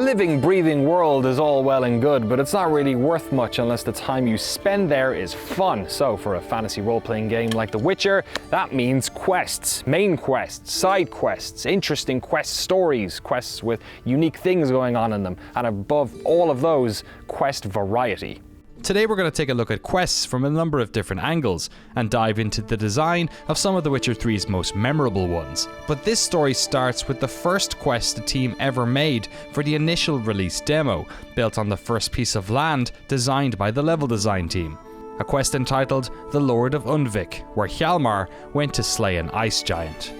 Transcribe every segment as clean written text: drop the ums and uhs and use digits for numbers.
living, breathing world is all well and good, but it's not really worth much unless the time you spend there is fun. So for a fantasy role-playing game like The Witcher, that means quests, main quests, side quests, interesting quest stories, quests with unique things going on in them, and above all of those, quest variety. Today we're going to take a look at quests from a number of different angles and dive into the design of some of The Witcher 3's most memorable ones. But this story starts with the first quest the team ever made for the initial release demo, built on the first piece of land designed by the level design team. A quest entitled The Lord of Undvik, where Hjalmar went to slay an ice giant.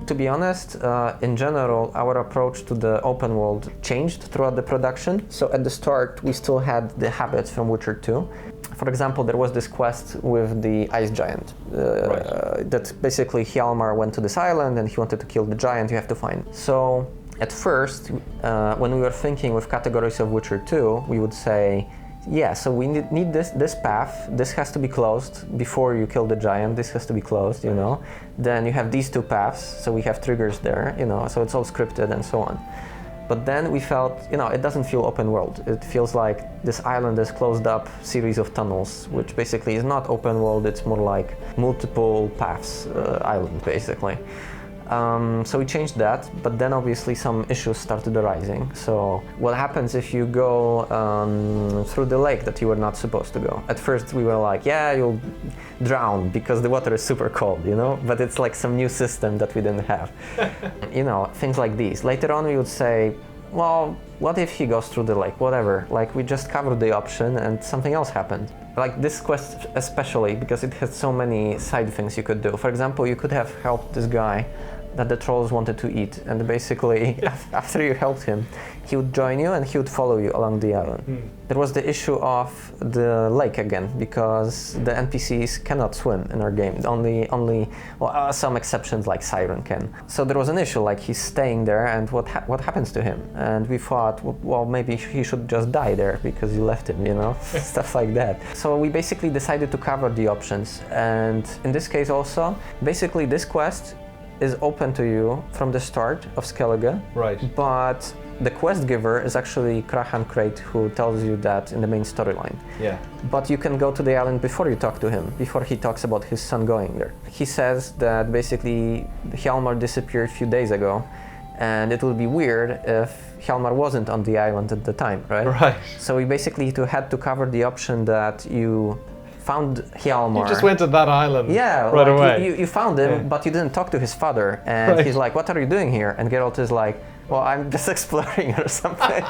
To be honest, in general, our approach to the open world changed throughout the production. So at the start, we still had the habits from Witcher 2. For example, there was this quest with the ice giant. That basically Hjalmar went to this island and he wanted to kill the giant you have to find. So at first, when we were thinking with categories of Witcher 2, we would say, yeah, so we need this path, this has to be closed before you kill the giant, this has to be closed, you know. Then you have these two paths, so we have triggers there, you know, so it's all scripted and so on. But then we felt, you know, it doesn't feel open world. It feels like this island is closed up series of tunnels, which basically is not open world, it's more like multiple paths island, basically. So we changed that, but then obviously some issues started arising. So what happens if you go through the lake that you were not supposed to go? At first we were like, yeah, you'll drown because the water is super cold, you know, but it's like some new system that we didn't have. You know, things like these. Later on we would say, well, what if he goes through the lake, whatever, like we just covered the option and something else happened. Like this quest especially, because it has so many side things you could do. For example, you could have helped this guy that the trolls wanted to eat, and basically after you helped him, he would join you and he would follow you along the island. There was the issue of the lake again, because the NPCs cannot swim in our game. Only some exceptions like Siren can. So there was an issue, like he's staying there and what happens to him? And we thought, well, maybe he should just die there because you left him, you know, stuff like that. So we basically decided to cover the options, and in this case also, basically this quest is open to you from the start of Skellige. Right. But the quest giver is actually Krahan Krayt, who tells you that in the main storyline. Yeah. But you can go to the island before you talk to him, before he talks about his son going there. He says that basically Hjalmar disappeared a few days ago, and it would be weird if Hjalmar wasn't on the island at the time, right? Right. So we basically had to cover the option that you found Hjalmar. You just went to that island right like away. You found him, but you didn't talk to his father. And he's like, what are you doing here? And Geralt is like, well, I'm just exploring or something.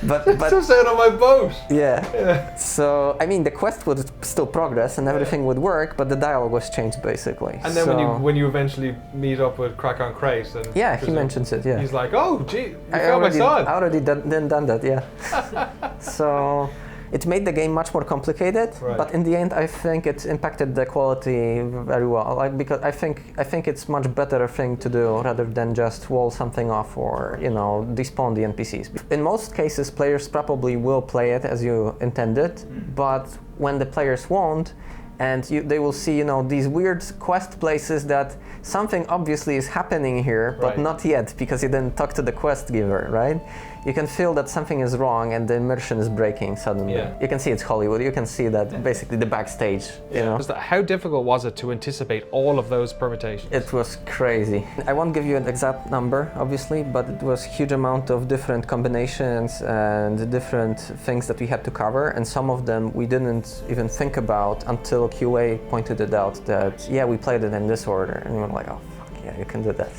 but just out on my boat. Yeah. So, I mean, the quest would still progress and everything would work, but the dialogue was changed basically. And then when you eventually meet up with Krakan Krayt, and yeah, he mentions it, yeah. He's like, oh, gee, you found my son. I already done that, yeah. So it made the game much more complicated, but in the end, I think it impacted the quality very well. Like, because I think it's much better thing to do rather than just wall something off or, you know, despawn the NPCs. In most cases, players probably will play it as you intended, but when the players won't, and they will see, you know, these weird quest places that something obviously is happening here, but not yet because you didn't talk to the quest giver, right? You can feel that something is wrong and the immersion is breaking suddenly. Yeah. You can see it's Hollywood. You can see that basically the backstage, you know. How difficult was it to anticipate all of those permutations? It was crazy. I won't give you an exact number, obviously, but it was a huge amount of different combinations and different things that we had to cover, and some of them we didn't even think about until QA pointed it out that, yeah, we played it in this order, and we were like, oh, fuck, yeah, you can do that.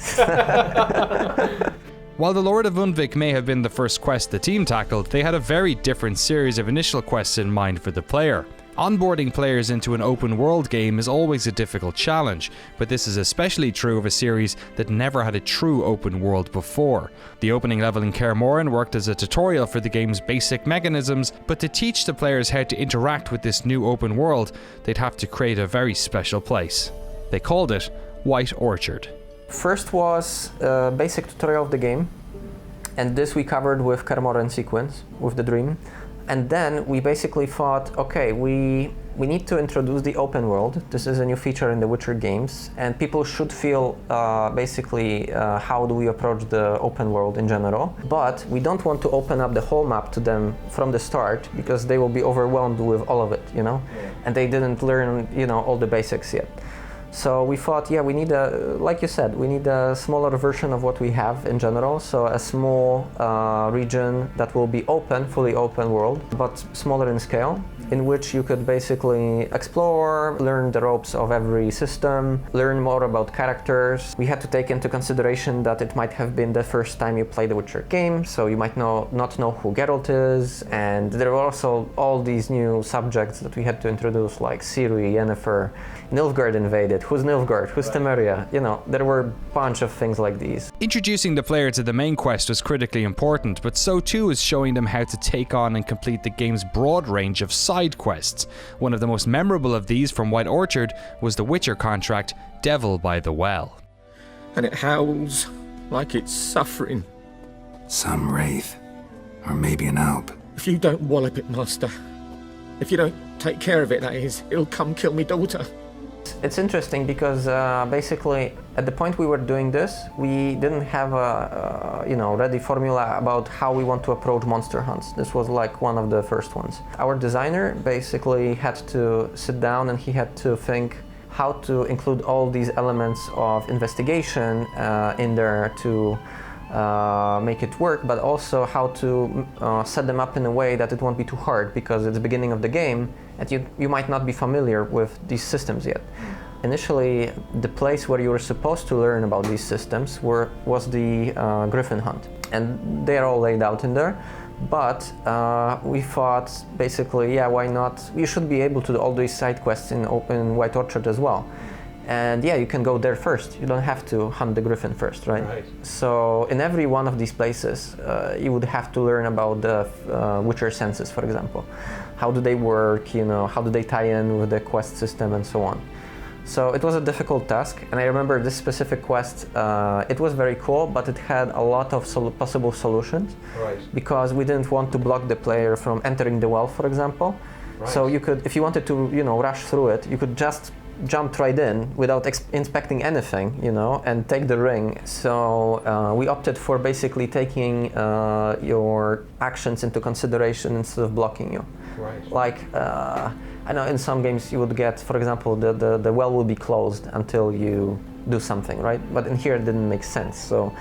While the Lord of Undvik may have been the first quest the team tackled, they had a very different series of initial quests in mind for the player. Onboarding players into an open world game is always a difficult challenge, but this is especially true of a series that never had a true open world before. The opening level in Kaer Morhen worked as a tutorial for the game's basic mechanisms, but to teach the players how to interact with this new open world, they'd have to create a very special place. They called it White Orchard. First was a basic tutorial of the game, and this we covered with Kaer Morhen sequence, with the dream. And then we basically thought, okay, we need to introduce the open world. This is a new feature in the Witcher games, and people should feel how do we approach the open world in general. But we don't want to open up the whole map to them from the start, because they will be overwhelmed with all of it, you know? And they didn't learn, all the basics yet. So we thought, we need like you said, we need a smaller version of what we have in general. So a small region that will be open, fully open world, but smaller in scale, in which you could basically explore, learn the ropes of every system, learn more about characters. We had to take into consideration that it might have been the first time you play the Witcher game, so you might not know who Geralt is, and there were also all these new subjects that we had to introduce, like Ciri, Yennefer, Nilfgaard invaded. Who's Nilfgaard? Who's Temeria? There were a bunch of things like these. Introducing the player to the main quest was critically important, but so too is showing them how to take on and complete the game's broad range of side quests. One of the most memorable of these from White Orchard was the Witcher contract, Devil by the Well. And it howls like it's suffering. Some wraith. Or maybe an alp. If you don't wallop it, master. If you don't take care of it, that is, it'll come kill me daughter. It's interesting because basically at the point we were doing this, we didn't have a ready formula about how we want to approach monster hunts. This was like one of the first ones. Our designer basically had to sit down and he had to think how to include all these elements of investigation in there to make it work, but also how to set them up in a way that it won't be too hard, because it's the beginning of the game and you might not be familiar with these systems yet. Initially, the place where you were supposed to learn about these systems was the Griffin Hunt, and they're all laid out in there. But we thought basically, why not? You should be able to do all these side quests in open White Orchard as well. And you can go there first. You don't have to hunt the griffin first, right? So in every one of these places, you would have to learn about the Witcher senses, for example. How do they work, how do they tie in with the quest system and so on. So it was a difficult task, and I remember this specific quest, it was very cool, but it had a lot of possible solutions. Because we didn't want to block the player from entering the well, for example. So you could, if you wanted to, rush through it, you could just jumped right in without inspecting anything, and take the ring. So we opted for basically taking your actions into consideration instead of blocking you. Like, I know in some games you would get, for example, the well will be closed until you do something, right? But in here it didn't make sense. So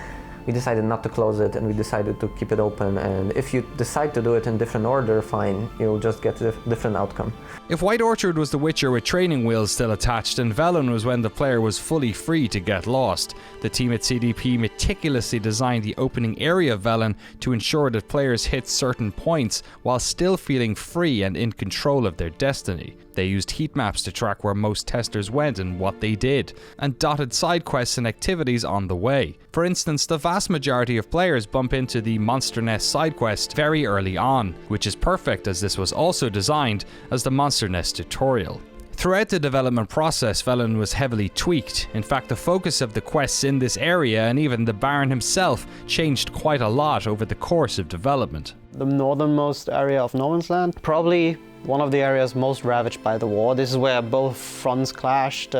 we decided not to close it, and we decided to keep it open. And if you decide to do it in different order, fine, you'll just get a different outcome. If White Orchard was The Witcher with training wheels still attached, and Velen was when the player was fully free to get lost, the team at CDP meticulously designed the opening area of Velen to ensure that players hit certain points while still feeling free and in control of their destiny. They used heat maps to track where most testers went and what they did, and dotted side quests and activities on the way. For instance, the vast majority of players bump into the Monster Nest side quest very early on, which is perfect as this was also designed as the Monster Nest tutorial. Throughout the development process, Velen was heavily tweaked. In fact, the focus of the quests in this area and even the Baron himself changed quite a lot over the course of development. The northernmost area of No Man's Land, probably one of the areas most ravaged by the war. This is where both fronts clashed.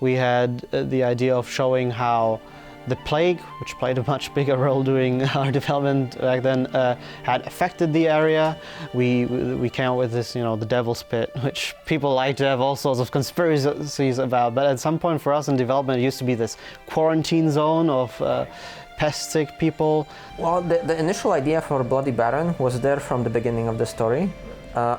We had the idea of showing how the plague, which played a much bigger role during our development back then, had affected the area. We came up with this, the Devil's Pit, which people like to have all sorts of conspiracies about. But at some point for us in development, it used to be this quarantine zone of pest-sick people. Well, the initial idea for Bloody Baron was there from the beginning of the story.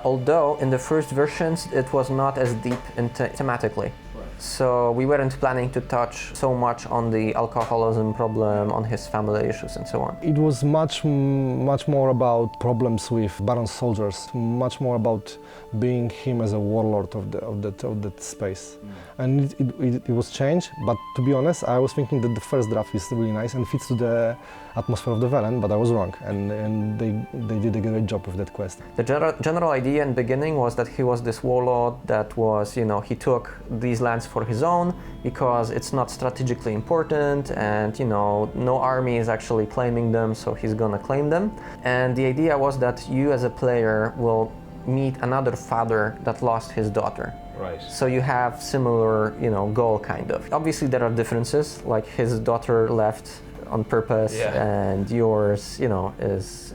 Although in the first versions it was not as deep thematically. So we weren't planning to touch so much on the alcoholism problem, on his family issues and so on. It was much more about problems with Baron's soldiers, much more about being him as a warlord of that space. And it was changed, but to be honest, I was thinking that the first draft is really nice and fits to the atmosphere of the Velen, but I was wrong, and they did a great job with that quest. The general idea in the beginning was that he was this warlord that was, he took these lands for his own because it's not strategically important, and you know, no army is actually claiming them, so he's gonna claim them. And the idea was that you as a player will meet another father that lost his daughter. Right. So you have similar, you know, goal kind of. Obviously there are differences, like his daughter left on purpose, and yours, you know, is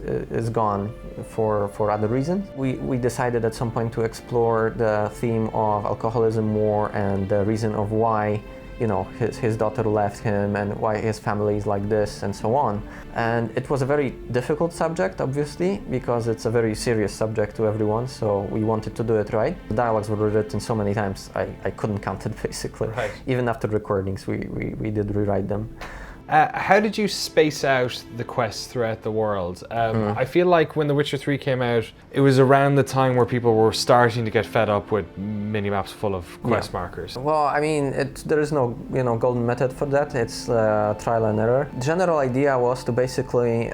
gone for other reasons. We decided at some point to explore the theme of alcoholism more and the reason of why, you know, his daughter left him and why his family is like this and so on. And it was a very difficult subject, obviously, because it's a very serious subject to everyone, so we wanted to do it right. The dialogues were rewritten so many times, I couldn't count it basically. Right. Even after recordings, we did rewrite them. How did you space out the quests throughout the world? I feel like when The Witcher 3 came out, it was around the time where people were starting to get fed up with mini-maps full of quest markers. Well, I mean, there is no, you know, golden method for that. It's trial and error. The general idea was to basically,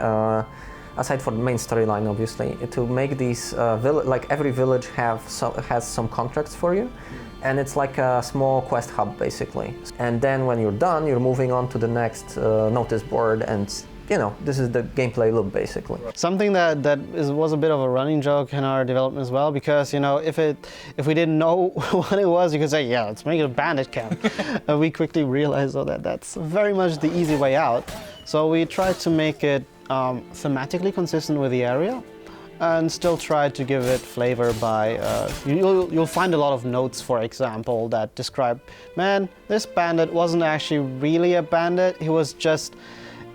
aside from the main storyline, obviously, to make these like every village has some contracts for you. And it's like a small quest hub, basically. And then when you're done, you're moving on to the next notice board, and you know, this is the gameplay loop, basically. Something that was a bit of a running joke in our development as well, because you know, if we didn't know what it was, you could say, yeah, let's make it a bandit camp. We quickly realized, oh, that's very much the easy way out. So we tried to make it thematically consistent with the area, and still try to give it flavor by, you'll find a lot of notes, for example, that describe, man, this bandit wasn't actually really a bandit, he was just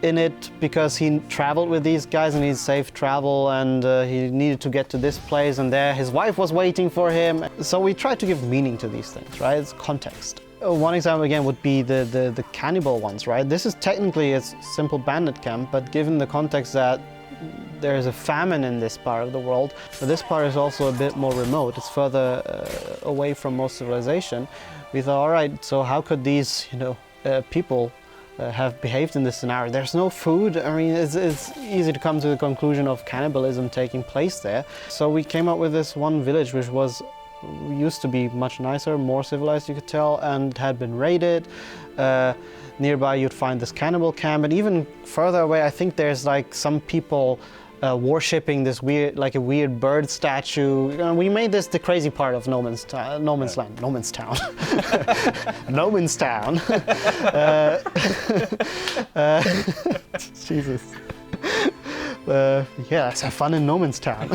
in it because he traveled with these guys and he's safe travel, and he needed to get to this place, and there his wife was waiting for him. So we try to give meaning to these things, right? It's context. One example again would be the cannibal ones, right? This is technically a simple bandit camp, but given the context that there is a famine in this part of the world, but this part is also a bit more remote. It's further away from most civilization. We thought, all right, so how could these, you know, people have behaved in this scenario? There's no food. I mean, it's easy to come to the conclusion of cannibalism taking place there. So we came up with this one village, which used to be much nicer, more civilized, you could tell, and had been raided. Nearby you'd find this cannibal camp, and even further away I think there's like some people worshipping this weird, like a weird bird statue. We made this the crazy part of No Man's Town. Jesus. Yeah, let's have fun in No Man's Town.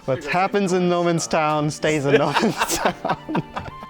What happens in No Man's Town stays in No Man's Town.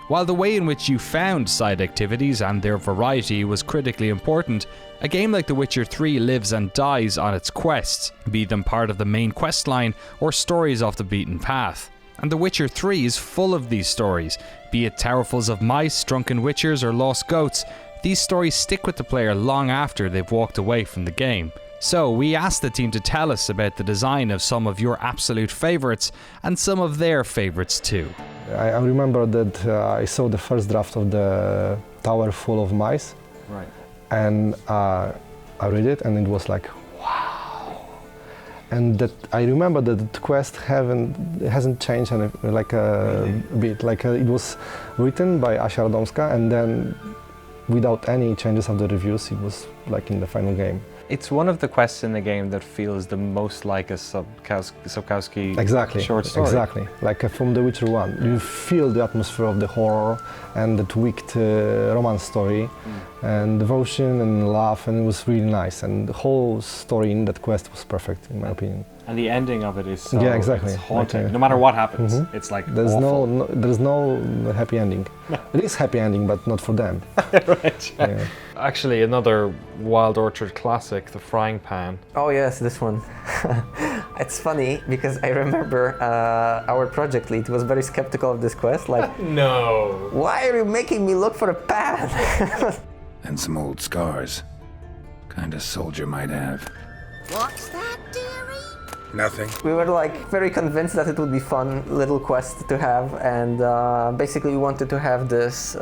While the way in which you found side activities and their variety was critically important, a game like The Witcher 3 lives and dies on its quests, be them part of the main quest line or stories off the beaten path. And The Witcher 3 is full of these stories, be it towerfuls of mice, drunken witchers or lost goats. These stories stick with the player long after they've walked away from the game. So we asked the team to tell us about the design of some of your absolute favourites and some of their favourites too. I remember that I saw the first draft of the Tower Full of Mice. Right. And I read it and it was like, wow. And that I remember that the quest hasn't changed like a bit. Like it was written by Asia Radomska, and then without any changes of the reviews, it was like in the final game. It's one of the quests in the game that feels the most like a Sapkowski short story. Exactly, like from The Witcher 1. You feel the atmosphere of the horror and the tweaked romance story, and devotion and love, and it was really nice. And the whole story in that quest was perfect, in my opinion. And the ending of it is so yeah, exactly. It's haunting. Like, no matter what happens, it's like there's awful. there's no happy ending. It is happy ending, but not for them. Right. Yeah. Actually, another Wild Orchard classic, the frying pan. Oh yes, this one. It's funny because I remember our project lead was very skeptical of this quest. Like, no. Why are you making me look for a pan? And some old scars. Kind of soldier might have. What's that, dearie? Nothing. We were like very convinced that it would be fun little quest to have, and basically we wanted to have this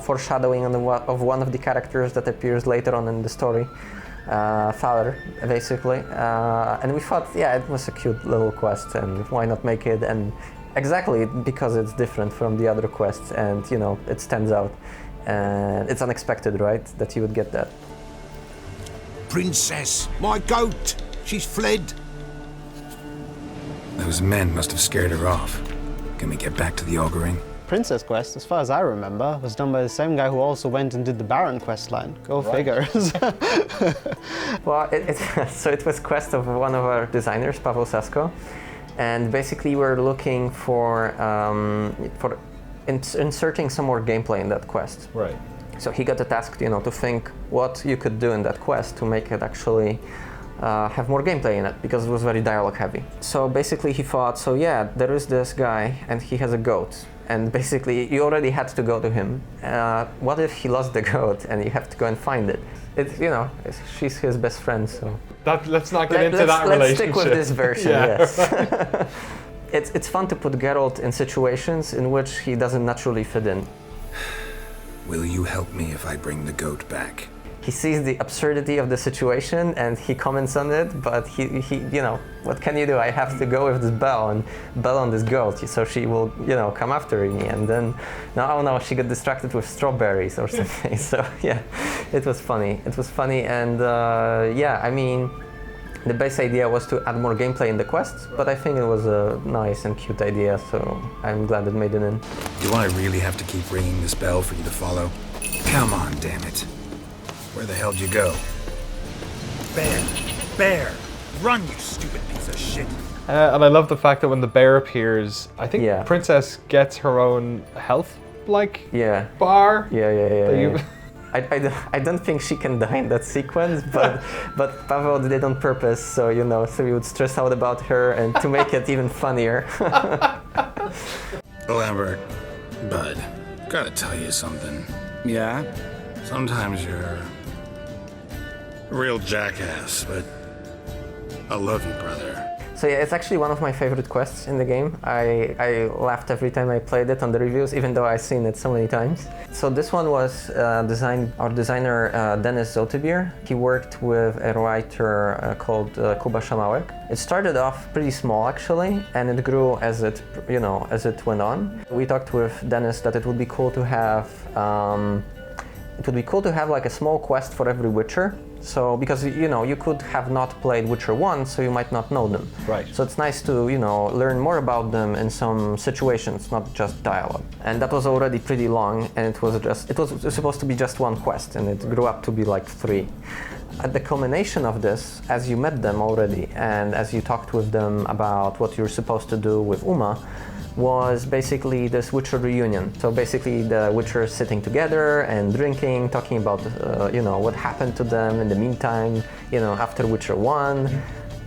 foreshadowing of one of the characters that appears later on in the story, father, basically. And we thought, yeah, it was a cute little quest, and why not make it? And Exactly, because it's different from the other quests, and you know, it stands out. And it's unexpected, right, that you would get that. Princess, my goat! She's fled! Those men must have scared her off. Can we get back to the auguring? Princess quest, as far as I remember, was done by the same guy who also went and did the Baron quest line. Go figure. Well, so it was quest of one of our designers, Pavel Sasko, and basically we're looking for inserting some more gameplay in that quest. Right. So he got the task, you know, to think what you could do in that quest to make it actually have more gameplay in it, because it was very dialogue heavy. So basically he thought, so yeah, there is this guy and he has a goat. And basically you already had to go to him. What if he lost the goat and you have to go and find it? You know, she's his best friend, so. Let's not get into that Let's relationship. stick with this version, Yeah. yes. It's fun to put Geralt in situations in which he doesn't naturally fit in. Will you help me if I bring the goat back? He sees the absurdity of the situation and he comments on it, but he you know, what can you do? I have to go with this bell and bell on this goat, so she will, you know, come after me. And then, no, she got distracted with strawberries or something. So yeah, it was funny. It was funny, and yeah, I mean, the base idea was to add more gameplay in the quests, but I think it was a nice and cute idea, so I'm glad it made it in. Do I really have to keep ringing this bell for you to follow? Come on, damn it. Where the hell did you go? Bear! Run, you stupid piece of shit! And I love the fact that when the bear appears, I think Yeah. Princess gets her own health, like, Yeah. bar. Yeah. I don't think she can die in that sequence, but Pavel did it on purpose, so you know, so we would stress out about her and to make it even funnier. Lambert, bud, gotta tell you something. Yeah? Sometimes you're a real jackass, but I love you, brother. So yeah, it's actually one of my favorite quests in the game. I laughed every time I played it on the reviews, even though I've seen it so many times. So this one was designed, our designer Denis Zotibir. He worked with a writer called Kuba Szamałek. It started off pretty small actually, and it grew as it, you know, as it went on. We talked with Denis that it would be cool to have like a small quest for every Witcher. So, because, you know, you could have not played Witcher 1, so you might not know them. Right. So it's nice to, you know, learn more about them in some situations, not just dialogue. And that was already pretty long, and it was supposed to be just one quest, and it grew up to be like 3. At the culmination of this, as you met them already, and as you talked with them about what you're supposed to do with Uma, was basically this Witcher reunion. So basically the Witchers sitting together and drinking, talking about you know, what happened to them in the meantime, you know, after Witcher 1.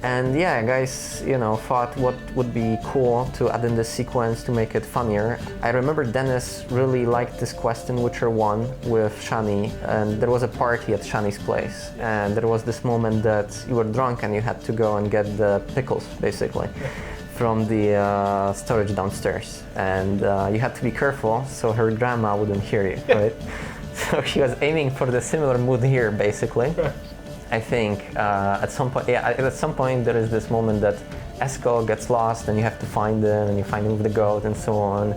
And yeah, guys, you know, thought what would be cool to add in this sequence to make it funnier. I remember Denis really liked this quest in Witcher 1 with Shani, and there was a party at Shani's place, and there was this moment that you were drunk and you had to go and get the pickles, basically, from the storage downstairs, and you had to be careful so her grandma wouldn't hear you, right? So she was aiming for the similar mood here, basically. I think at some point there is this moment that Eskel gets lost and you have to find him, and you find him with the goat and so on.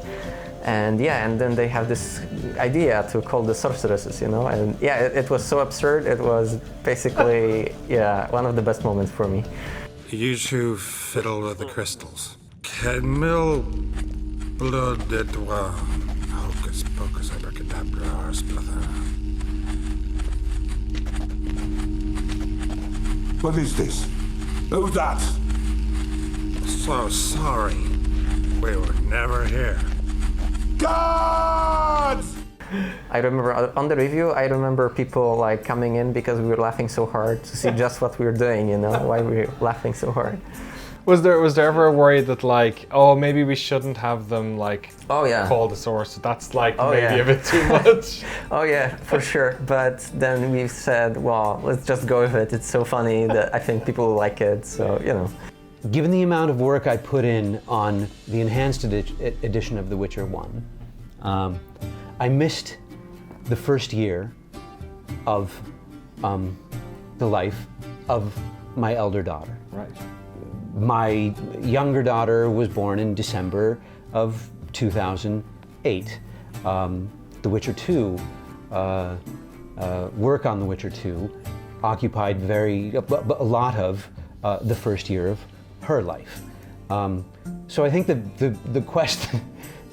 And yeah, and then they have this idea to call the sorceresses, you know, and yeah, it was so absurd. It was basically, yeah, one of the best moments for me. You two fiddle with the crystals. Camille blood de toi. Hocus pocus abracadabra splather. What is this? Who's that? So sorry. We were never here. Gods! I remember on the review, I remember people like coming in because we were laughing so hard to see just what we were doing, you know, why we were laughing so hard. Was there ever a worry that like, oh, maybe we shouldn't have them like call the source? That's like maybe a bit too much. Oh yeah, for sure. But then we said, well, let's just go with it. It's so funny that I think people will like it. So, you know. Given the amount of work I put in on the enhanced edition of The Witcher 1, I missed the first year of the life of my elder daughter. Right. My younger daughter was born in December of 2008. The Witcher 2, work on The Witcher 2 occupied a lot of the first year of her life. So I think the quest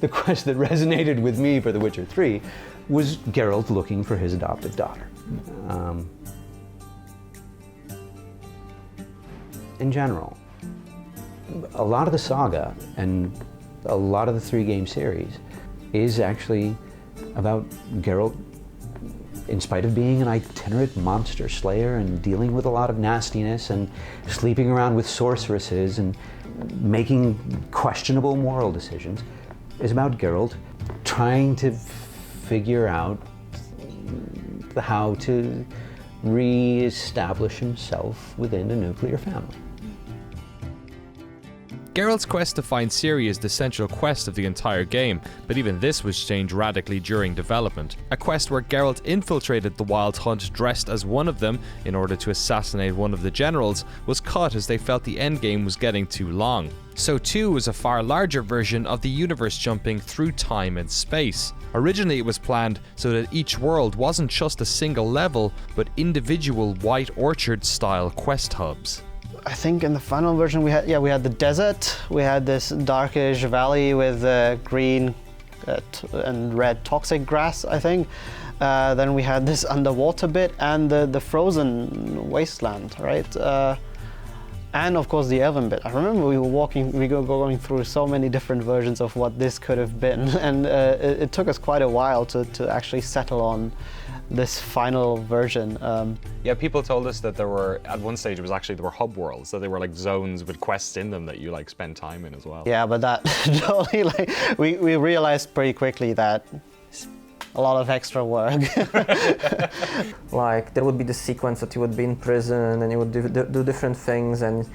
the quest that resonated with me for The Witcher 3 was Geralt looking for his adoptive daughter. In general, a lot of the saga and a lot of the 3-game series is actually about Geralt, in spite of being an itinerant monster slayer and dealing with a lot of nastiness and sleeping around with sorceresses and making questionable moral decisions, is about Geralt trying to figure out how to re-establish himself within a nuclear family. Geralt's quest to find Ciri is the central quest of the entire game, but even this was changed radically during development. A quest where Geralt infiltrated the Wild Hunt dressed as one of them in order to assassinate one of the generals was cut as they felt the endgame was getting too long. So 2 was a far larger version of the universe jumping through time and space. Originally it was planned so that each world wasn't just a single level, but individual White Orchard style quest hubs. I think in the final version we had the desert, we had this darkish valley with green and red toxic grass, I think. Then we had this underwater bit and the frozen wasteland, right? And of course the elven bit. I remember we were going through so many different versions of what this could have been, and it took us quite a while to actually settle on this final version. Yeah, people told us that there were, at one stage there were hub worlds, so they were like zones with quests in them that you like spend time in as well. Yeah, but that totally, like, we realized pretty quickly that a lot of extra work. Like, there would be the sequence that you would be in prison and you would do different things, and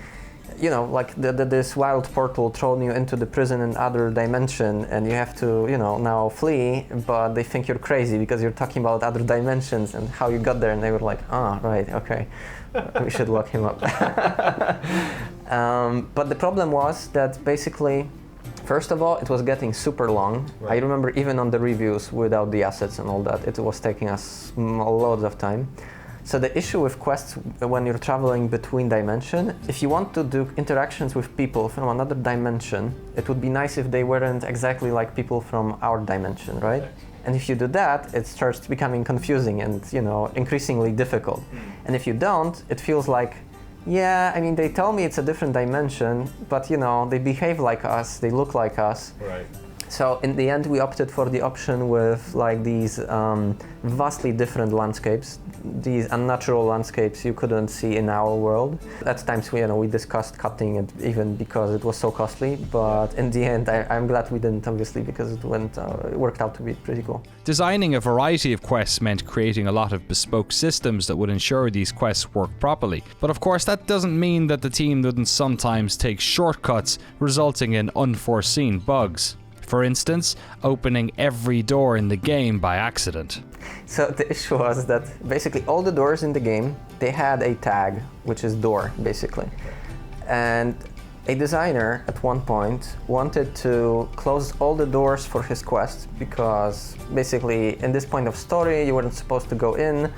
you know, like this wild portal thrown you into the prison in other dimension, and you have to, you know, now flee, but they think you're crazy because you're talking about other dimensions and how you got there, and they were like, ah, right, okay, we should lock him up. But the problem was that basically, first of all, it was getting super long. Right. I remember even on the reviews without the assets and all that, it was taking us loads of time. So the issue with quests when you're traveling between dimensions, if you want to do interactions with people from another dimension, it would be nice if they weren't exactly like people from our dimension, right? And if you do that, it starts becoming confusing and, you know, increasingly difficult. And if you don't, it feels like, yeah, I mean, they tell me it's a different dimension, but, you know, they behave like us, they look like us. Right. So in the end, we opted for the option with like these vastly different landscapes, these unnatural landscapes you couldn't see in our world. At times, we discussed cutting it even because it was so costly, but in the end, I'm glad we didn't, obviously, because it worked out to be pretty cool. Designing a variety of quests meant creating a lot of bespoke systems that would ensure these quests work properly. But of course, that doesn't mean that the team wouldn't sometimes take shortcuts, resulting in unforeseen bugs. For instance, opening every door in the game by accident. So the issue was that basically all the doors in the game, they had a tag, which is door, basically. And a designer at one point wanted to close all the doors for his quest because basically in this point of story, you weren't supposed to go in,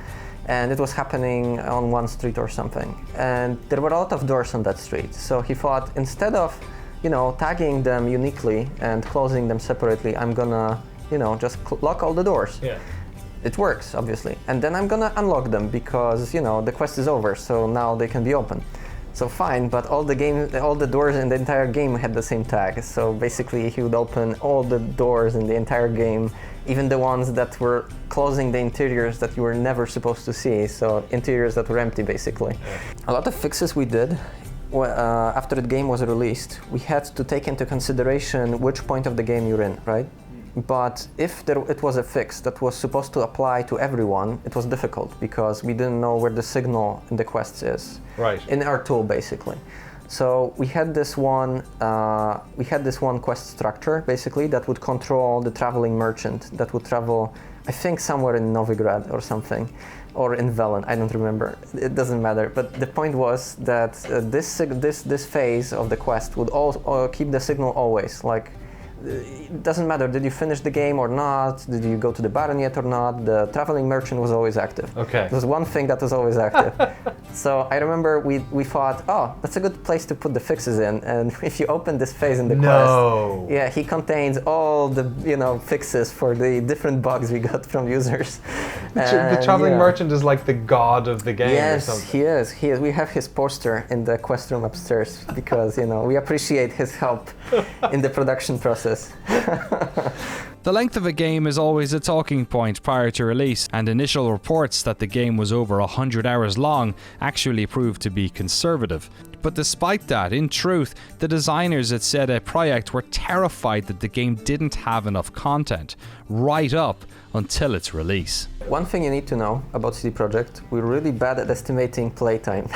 and it was happening on one street or something. And there were a lot of doors on that street. So he thought, instead of, you know, tagging them uniquely and closing them separately, I'm gonna, you know, just lock all the doors. Yeah. It works, obviously. And then I'm gonna unlock them because, you know, the quest is over, so now they can be open. So fine, but all the doors in the entire game had the same tag. So basically he would open all the doors in the entire game, even the ones that were closing the interiors that you were never supposed to see. So interiors that were empty, basically. Yeah. A lot of fixes we did. After the game was released, we had to take into consideration which point of the game you're in, right? But if it was a fix that was supposed to apply to everyone, it was difficult because we didn't know where the signal in the quests is. Right. In our tool, basically. So we had this one quest structure, basically, that would control the traveling merchant that would travel, I think, somewhere in Novigrad or something. Or in Velen, I don't remember. It doesn't matter. But the point was that this phase of the quest would keep the signal always. Like, it doesn't matter, did you finish the game or not, did you go to the Baron yet or not, the traveling merchant was always active. Okay. There's one thing that was always active. So I remember we thought, oh, that's a good place to put the fixes in, and if you open this phase in the quest, yeah, he contains all the fixes for the different bugs we got from users. The traveling merchant is like the god of the game or something. Yes, he is. We have his poster in the quest room upstairs because we appreciate his help in the production process. The length of a game is always a talking point prior to release, and initial reports that the game was over 100 hours long actually proved to be conservative. But despite that, in truth, the designers at CD Projekt were terrified that the game didn't have enough content, right up until its release. One thing you need to know about CD Projekt, we're really bad at estimating playtime.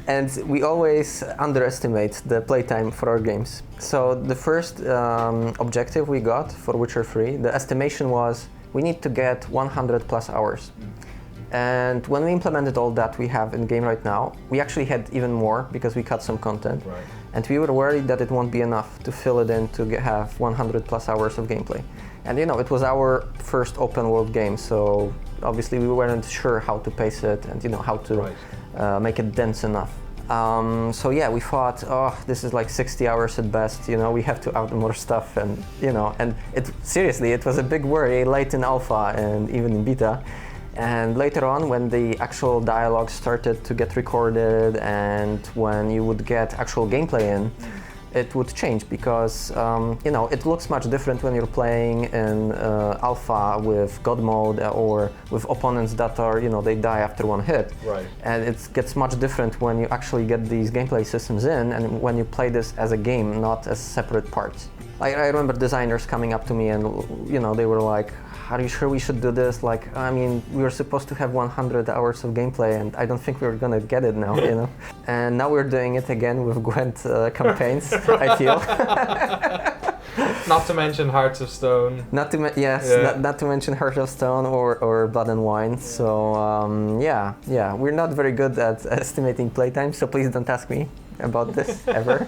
And we always underestimate the playtime for our games. So the first objective we got for Witcher 3, the estimation was we need to get 100 plus hours. And when we implemented all that we have in the game right now, we actually had even more because we cut some content. Right. And we were worried that it won't be enough to fill it in to have 100 plus hours of gameplay. And it was our first open world game, so obviously we weren't sure how to pace it and how to make it dense enough. So yeah, we thought, oh, this is like 60 hours at best, we have to add more stuff, and and seriously, it was a big worry late in alpha and even in beta. And later on, when the actual dialogue started to get recorded and when you would get actual gameplay in, it would change because it looks much different when you're playing in alpha with god mode or with opponents that are they die after one hit. Right. And it gets much different when you actually get these gameplay systems in and when you play this as a game, not as separate parts. I remember designers coming up to me and they were like, are you sure we should do this? Like, I mean, we were supposed to have 100 hours of gameplay and I don't think we're gonna get it now, And now we're doing it again with Gwent campaigns, I feel. Not to mention Hearts of Stone. Not to mention Hearts of Stone or Blood and Wine. So yeah, we're not very good at estimating playtime, so please don't ask me about this ever.